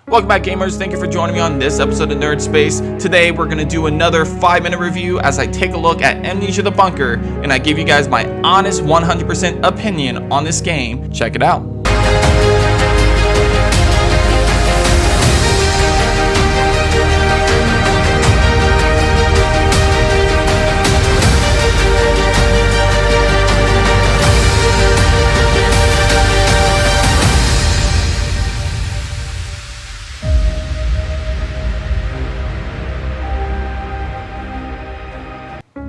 Welcome back, gamers. Thank you for joining me on this episode of Nerd Space. Today we're going to do another 5-minute review as I take a look at Amnesia the Bunker and I give you guys my honest 100% opinion on this game. Check it out.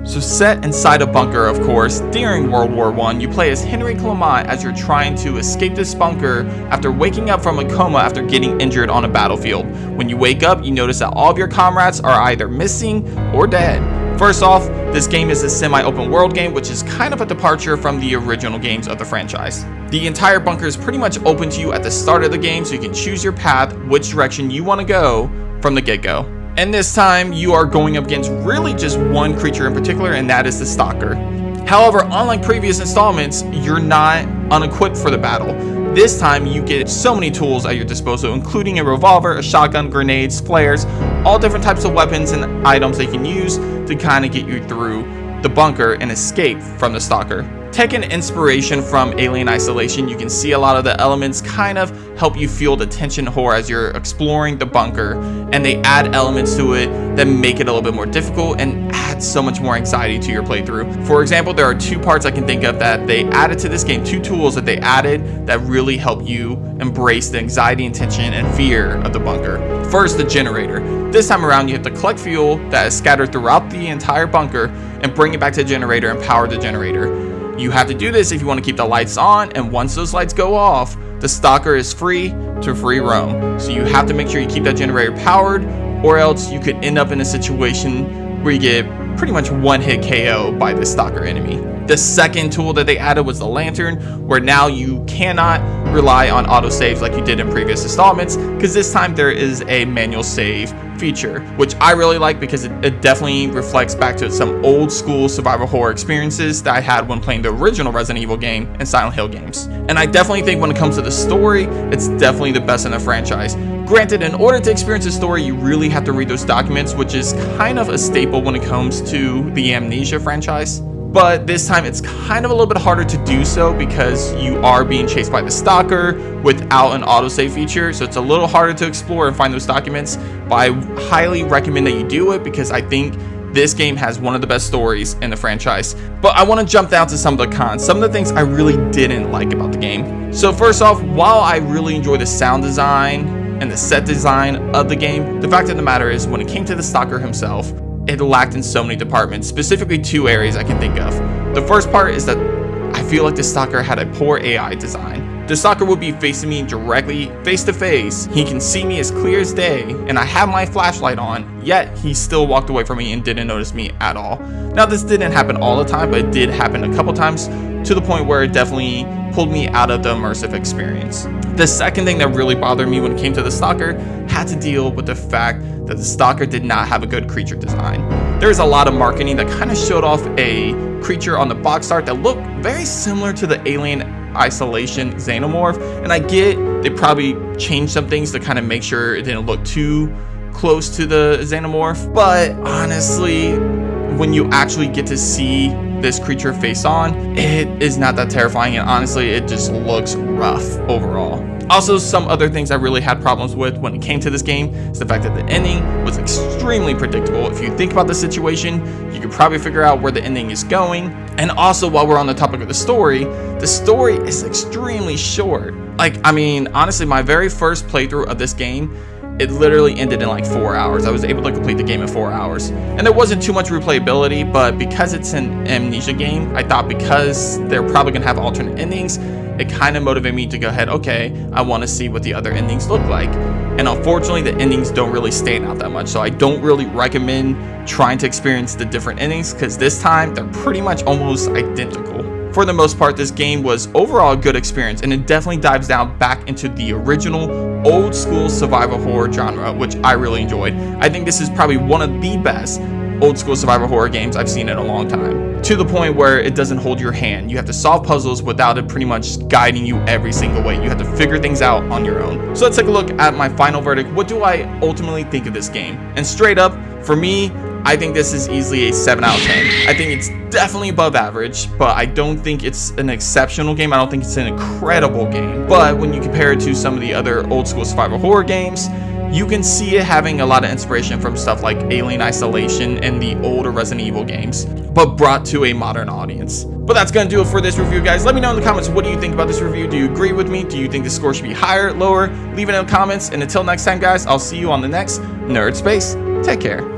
So set inside a bunker, of course, during World War I, you play as Henry Clement as you're trying to escape this bunker after waking up from a coma after getting injured on a battlefield. When you wake up, you notice that all of your comrades are either missing or dead. First off, this game is a semi-open world game, which is kind of a departure from the original games of the franchise. The entire bunker is pretty much open to you at the start of the game, so you can choose your path, which direction you want to go from the get-go. And this time, you are going up against really just one creature in particular, and that is the Stalker. However, unlike previous installments, you're not unequipped for the battle. This time, you get so many tools at your disposal, including a revolver, a shotgun, grenades, flares, all different types of weapons and items they can use to kind of get you through the bunker and escape from the Stalker. Taking inspiration from Alien Isolation, you can see a lot of the elements kind of help you feel the tension horror as you're exploring the bunker, and they add elements to it that make it a little bit more difficult and add so much more anxiety to your playthrough. For example, there are two parts I can think of that they added to this game, two tools that they added that really help you embrace the anxiety and tension and fear of the bunker. First, the generator. This time around, you have to collect fuel that is scattered throughout the entire bunker and bring it back to the generator and power the generator. You have to do this if you want to keep the lights on, and once those lights go off, the Stalker is free to free roam. So you have to make sure you keep that generator powered, or else you could end up in a situation where you get pretty much one-hit KO by the Stalker enemy. The second tool that they added was the lantern, where now you cannot rely on autosaves like you did in previous installments, because this time there is a manual save feature, which I really like because it definitely reflects back to some old school survival horror experiences that I had when playing the original Resident Evil game and Silent Hill games. And I definitely think when it comes to the story, it's definitely the best in the franchise. Granted, in order to experience the story, you really have to read those documents, which is kind of a staple when it comes to the Amnesia franchise. But this time it's kind of a little bit harder to do so because you are being chased by the Stalker without an autosave feature, so it's a little harder to explore and find those documents, but I highly recommend that you do it because I think this game has one of the best stories in the franchise. But I want to jump down to some of the cons, some of the things I really didn't like about the game. So first off, while I really enjoy the sound design and the set design of the game, the fact of the matter is when it came to the Stalker himself, it lacked in so many departments, specifically two areas I can think of. The first part is that I feel like the Stalker had a poor AI design. The Stalker would be facing me directly face to face. He can see me as clear as day, and I have my flashlight on, yet he still walked away from me and didn't notice me at all. Now, this didn't happen all the time, but it did happen a couple times to the point where it definitely pulled me out of the immersive experience. The second thing that really bothered me when it came to the Stalker had to deal with the fact that the Stalker did not have a good creature design. There's a lot of marketing that kind of showed off a creature on the box art that looked very similar to the Alien Isolation Xenomorph, and I get they probably changed some things to kind of make sure it didn't look too close to the Xenomorph, but honestly, when you actually get to see this creature face on, it is not that terrifying, and honestly it just looks rough overall. Also, some other things I really had problems with when it came to this game is the fact that the ending was extremely predictable. If you think about the situation, you could probably figure out where the ending is going. And also, while we're on the topic of the story is extremely short. Like, I mean, honestly, my very first playthrough of this game, it literally ended in like 4 hours. I was able to complete the game in 4 hours. And there wasn't too much replayability, but because it's an Amnesia game, I thought because they're probably gonna have alternate endings, it kind of motivated me to go ahead, okay, I want to see what the other endings look like. And unfortunately, the endings don't really stand out that much, so I don't really recommend trying to experience the different endings because this time they're pretty much almost identical. For the most part, this game was overall a good experience, and it definitely dives down back into the original old school survival horror genre, which I really enjoyed. I think this is probably one of the best old school survival horror games I've seen in a long time, to the point where it doesn't hold your hand. You have to solve puzzles without it pretty much guiding you every single way. You have to figure things out on your own. So let's take a look at my final verdict. What do I ultimately think of this game? And straight up, for me, I think this is easily a 7 out of 10. I think it's definitely above average, but I don't think it's an exceptional game. I don't think it's an incredible game. But when you compare it to some of the other old school survival horror games, you can see it having a lot of inspiration from stuff like Alien Isolation and the older Resident Evil games, but brought to a modern audience. But that's gonna do it for this review, guys. Let me know in the comments, what do you think about this review? Do you agree with me? Do you think the score should be higher, lower? Leave it in the comments. And until next time, guys, I'll see you on the next Nerd Space. Take care.